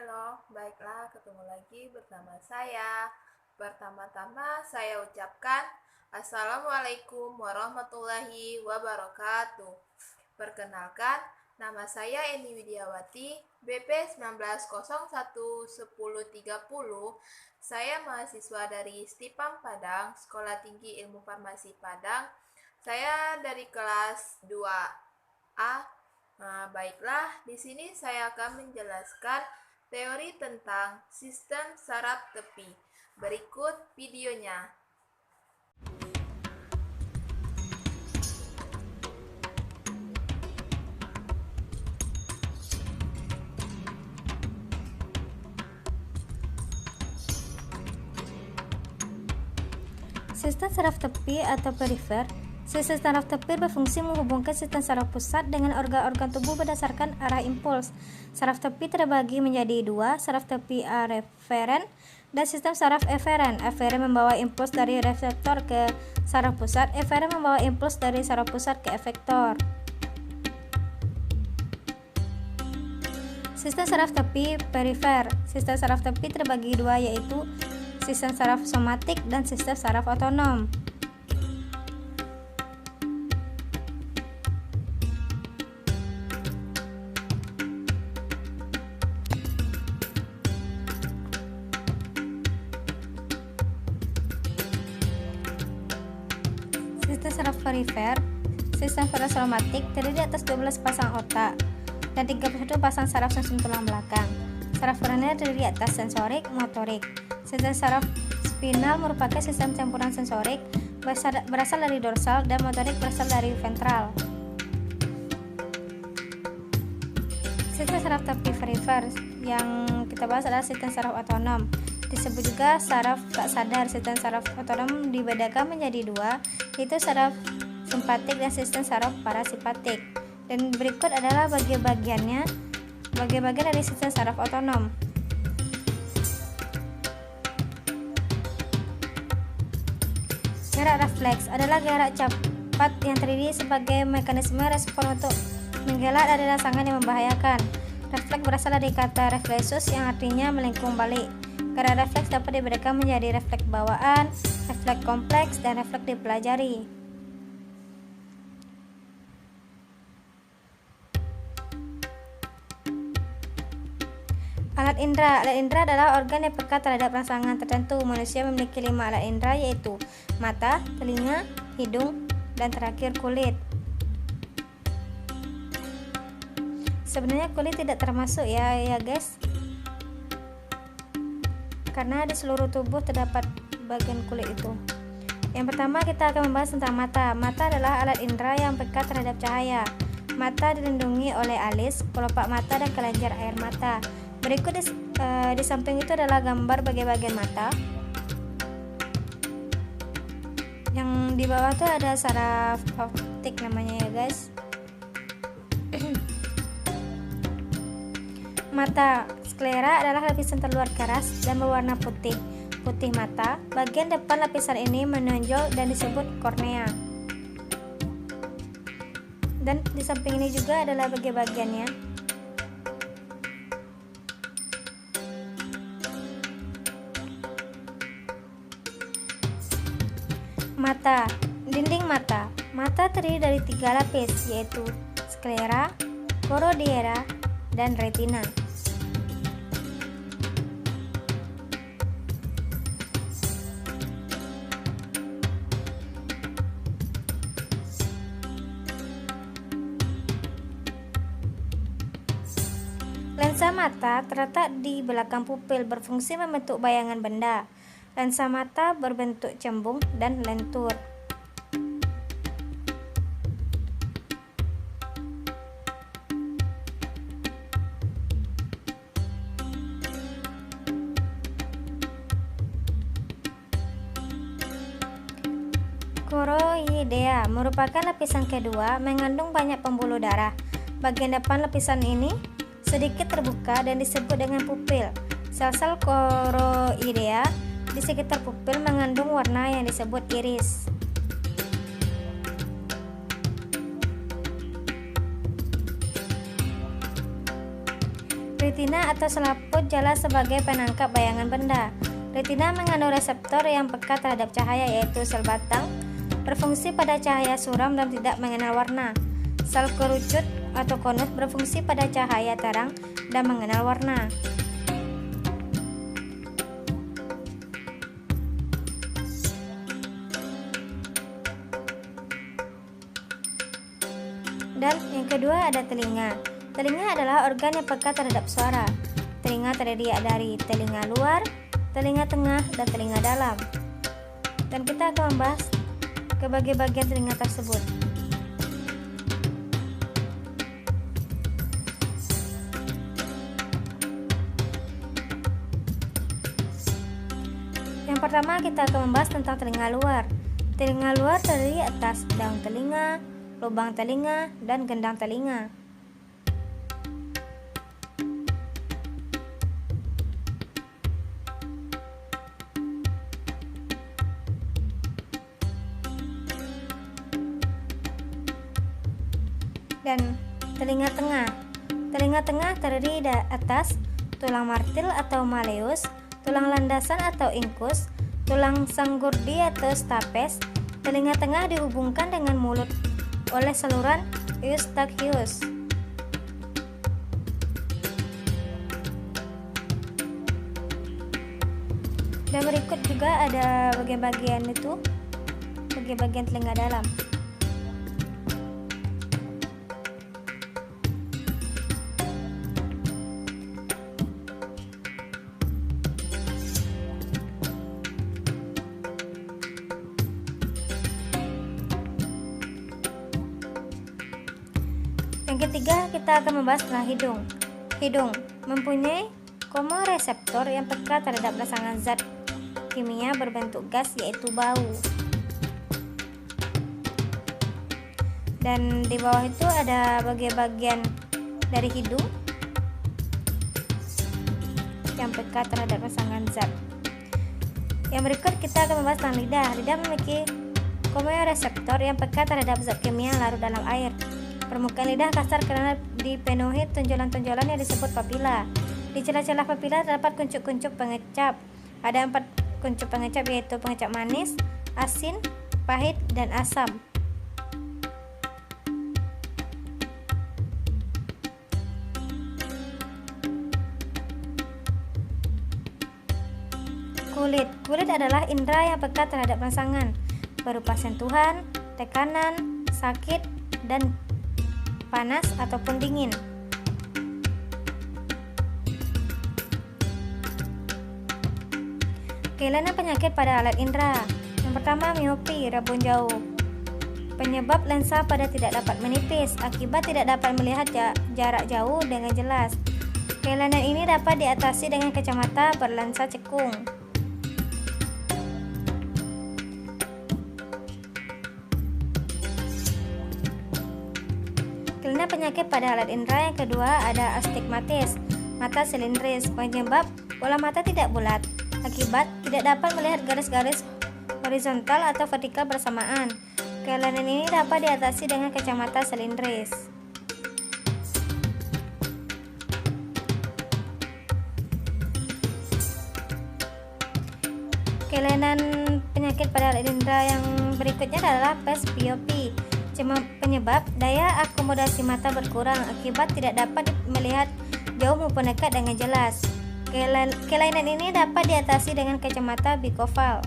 halo, baiklah ketemu lagi bersama saya. Pertama-tama saya ucapkan Assalamualaikum warahmatullahi wabarakatuh. Perkenalkan, nama saya Eni Widiawati, BP 19011030. Saya mahasiswa dari Stipang Padang, Sekolah Tinggi Ilmu Farmasi Padang. Saya dari kelas 2A. Baiklah, di sini saya akan menjelaskan teori tentang sistem saraf tepi. Berikut videonya. Sistem saraf tepi atau perifer. Sistem saraf tepi berfungsi menghubungkan sistem saraf pusat dengan organ-organ tubuh berdasarkan arah impuls. Saraf tepi terbagi menjadi dua, saraf tepi areferen dan sistem saraf eferen. Eferen membawa impuls dari reseptor ke saraf pusat, eferen membawa impuls dari saraf pusat ke efektor. Sistem saraf tepi perifer. Sistem saraf tepi terbagi dua, yaitu sistem saraf somatik dan sistem saraf otonom. Sistem saraf perifer. Sistem saraf somatik terdiri atas 12 pasang otak dan 31 pasang saraf sumsum tulang belakang. Saraf koroner terdiri atas sensorik, motorik. Sistem saraf spinal merupakan sistem campuran sensorik berasal dari dorsal dan motorik berasal dari ventral. Sistem saraf tepi perifer yang kita bahas adalah sistem saraf otonom. Disebut juga saraf tak sadar. Sistem saraf otonom dibedakan menjadi dua, yaitu saraf simpatik dan sistem saraf parasimpatik. Dan berikut adalah bagian-bagian dari sistem saraf otonom. Gerak refleks adalah gerak cepat yang terdiri sebagai mekanisme respon untuk menggelak dari rangsangan yang membahayakan. Refleks berasal dari kata reflexus yang artinya melengkung balik. Gerak refleks dapat dibedakan menjadi refleks bawaan, refleks kompleks, dan refleks dipelajari. Alat indera. Alat indera adalah organ yang peka terhadap rangsangan tertentu. Manusia memiliki 5 alat indera, yaitu mata, telinga, hidung, dan terakhir kulit. Sebenarnya kulit tidak termasuk ya guys, karena di seluruh tubuh terdapat bagian kulit itu. Yang pertama kita akan membahas tentang mata. Mata adalah alat indera yang peka terhadap cahaya. Mata dilindungi oleh alis, kelopak mata, dan kelenjar air mata. Berikut di samping itu adalah gambar bagian mata. Yang di bawah tuh ada saraf optik namanya ya guys. Mata. Sklera adalah lapisan terluar keras dan berwarna putih mata. Bagian depan lapisan ini menonjol dan disebut kornea. Dan di samping ini juga adalah bagian-bagiannya. Mata. Dinding mata. Mata terdiri dari 3 lapis, yaitu sklera, choroidea, dan retina. Lensa mata terletak di belakang pupil, berfungsi membentuk bayangan benda. Lensa mata berbentuk cembung dan lentur. Choroidea merupakan lapisan kedua, mengandung banyak pembuluh darah. Bagian depan lapisan ini sedikit terbuka dan disebut dengan pupil. Sel-sel choroidea di sekitar pupil mengandung warna yang disebut iris. Retina atau selaput jelas sebagai penangkap bayangan benda. Retina mengandung reseptor yang peka terhadap cahaya, yaitu sel batang, berfungsi pada cahaya suram dan tidak mengenal warna. Sel kerucut atau konus berfungsi pada cahaya terang dan mengenal warna. Dan yang kedua ada telinga. Telinga adalah organ yang peka terhadap suara. Telinga terdiri dari telinga luar, telinga tengah, dan telinga dalam. Dan kita akan membahas ke bagian telinga tersebut. Yang pertama kita akan membahas tentang telinga luar. Telinga luar terdiri atas daun telinga, lubang telinga, dan gendang telinga. Dan telinga tengah. Telinga tengah terdiri dari atas tulang martil atau malleus, tulang landasan atau incus, tulang sanggurdi atau stapes. Telinga tengah dihubungkan dengan mulut oleh saluran eustachius. Dan berikut juga ada bagian-bagian telinga dalam. Yang ketiga, kita akan membahas tentang hidung. Hidung mempunyai komoreseptor yang peka terhadap rangsangan zat kimia berbentuk gas, yaitu bau. Dan di bawah itu ada bagian-bagian dari hidung yang peka terhadap rangsangan zat. Yang berikut kita akan membahas tentang lidah. Lidah memiliki komoreseptor yang peka terhadap zat kimia yang larut dalam air. Permukaan lidah kasar karena dipenuhi tonjolan-tonjolan yang disebut papila. Di celah-celah papila terdapat kuncup-kuncup pengecap. Ada 4 kuncup pengecap, yaitu pengecap manis, asin, pahit, dan asam. Kulit adalah indera yang peka terhadap rangsangan berupa sentuhan, tekanan, sakit, dan panas ataupun dingin. Kelainan penyakit pada alat indera. Yang pertama, miopi, rabun jauh. Penyebab lensa pada tidak dapat menipis akibat tidak dapat melihat jarak jauh dengan jelas. Kelainan ini dapat diatasi dengan kacamata berlensa cekung. Kelainan penyakit pada alat indera yang kedua ada astigmatis, mata silindris. Penyebab bola mata tidak bulat akibat tidak dapat melihat garis-garis horizontal atau vertikal bersamaan. Kelainan ini dapat diatasi dengan kacamata silindris. Kelainan penyakit pada alat indera yang berikutnya adalah presbiopi. Penyebab daya akomodasi mata berkurang akibat tidak dapat melihat jauh maupun dekat dengan jelas. Kelainan ini dapat diatasi dengan kacamata bifokal.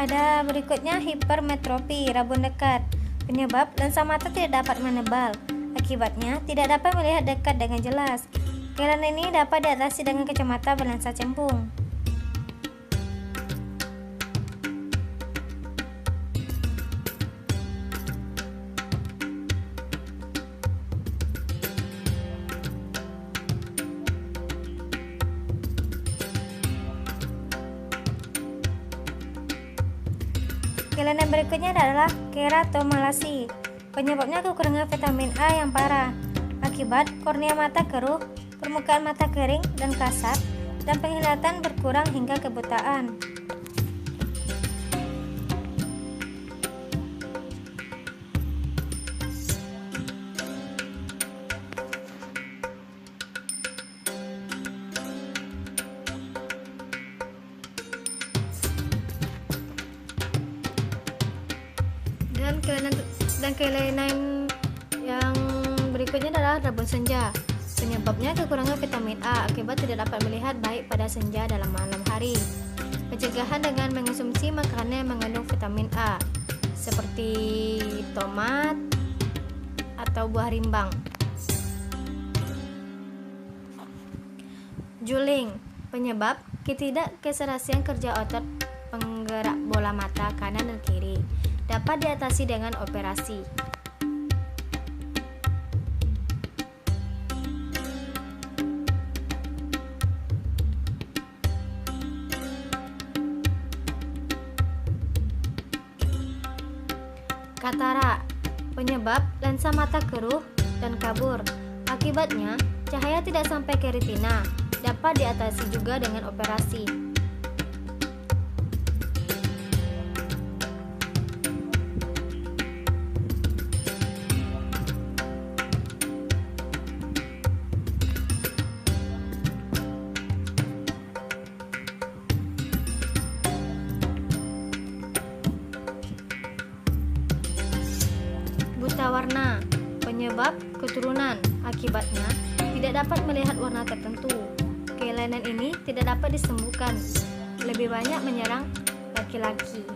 Ada berikutnya hipermetropi, rabun dekat. Penyebab lensa mata tidak dapat menebal. Akibatnya tidak dapat melihat dekat dengan jelas. Kelainan ini dapat diatasi dengan kacamata berlensa cembung. Kelainan berikutnya adalah keratomalasi. Penyebabnya kekurangan vitamin A yang parah. Akibat kornea mata keruh, permukaan mata kering dan kasar, dan penglihatan berkurang hingga kebutaan. Dan kelainan yang berikutnya adalah rabun senja. Penyebabnya kekurangan vitamin A akibat tidak dapat melihat baik pada senja dalam malam hari. Pencegahan dengan mengonsumsi makanan yang mengandung vitamin A seperti tomat atau buah rimbang. Juling, penyebab ketidakserasian kerja otot penggerak bola mata kanan dan kiri, dapat diatasi dengan operasi. Katarak, penyebab lensa mata keruh dan kabur. Akibatnya, cahaya tidak sampai ke retina, dapat diatasi juga dengan operasi. Buta warna, penyebab keturunan. Akibatnya, tidak dapat melihat warna tertentu. Kelainan ini tidak dapat disembuhkan, lebih banyak menyerang laki-laki.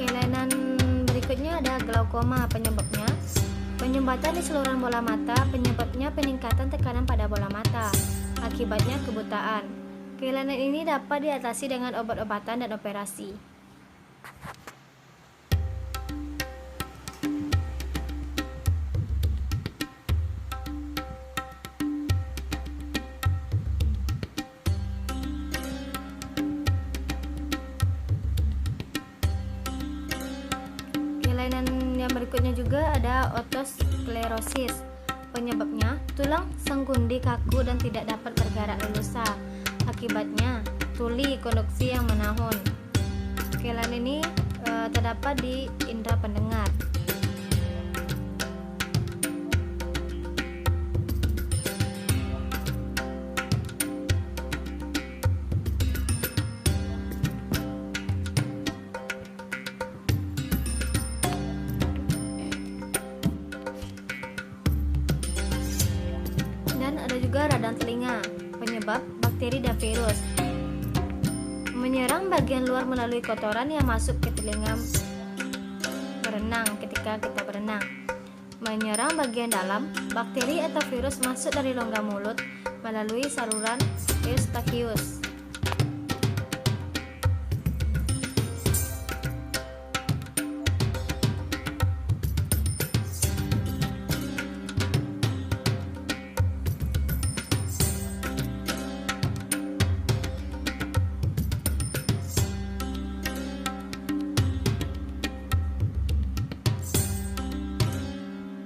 Kelainan berikutnya ada glaukoma, penyebabnya penyumbatan di saluran bola mata, penyebabnya peningkatan tekanan pada bola mata, akibatnya kebutaan. Kelainan ini dapat diatasi dengan obat-obatan dan operasi. Kelainan yang berikutnya juga ada otosklerosis. Penyebabnya tulang senggundi kaku dan tidak dapat bergerak leluasa. Akibatnya tuli konduksi yang menahun. Kelainan ini terdapat di indera pendengar. Dan ada juga radang telinga, penyebab bakteri dan virus. Menyerang bagian luar melalui kotoran yang masuk ke telinga ketika kita berenang. Menyerang bagian dalam, bakteri atau virus masuk dari rongga mulut melalui saluran eustachius.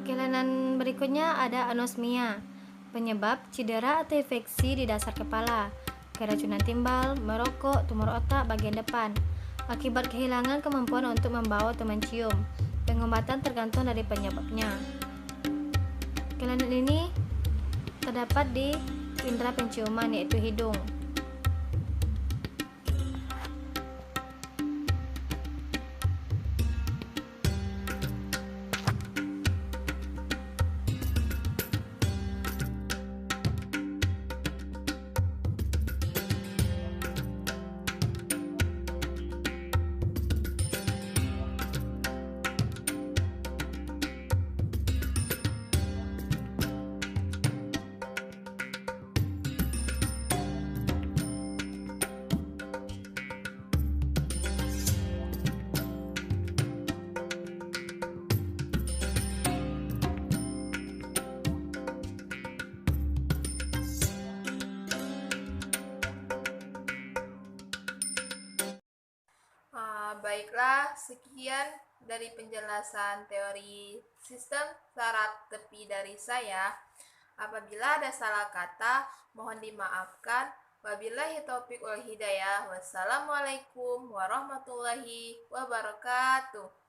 Kelainan berikutnya ada anosmia, penyebab cedera atau infeksi di dasar kepala, keracunan timbal, merokok, tumor otak bagian depan, akibat kehilangan kemampuan untuk membawa atau mencium. Pengobatan tergantung dari penyebabnya. Kelainan ini terdapat di indera penciuman yaitu hidung. Baiklah, sekian dari penjelasan teori sistem saraf tepi dari saya. Apabila ada salah kata, mohon dimaafkan. Wabillahi taufiq wal hidayah. Wassalamualaikum warahmatullahi wabarakatuh.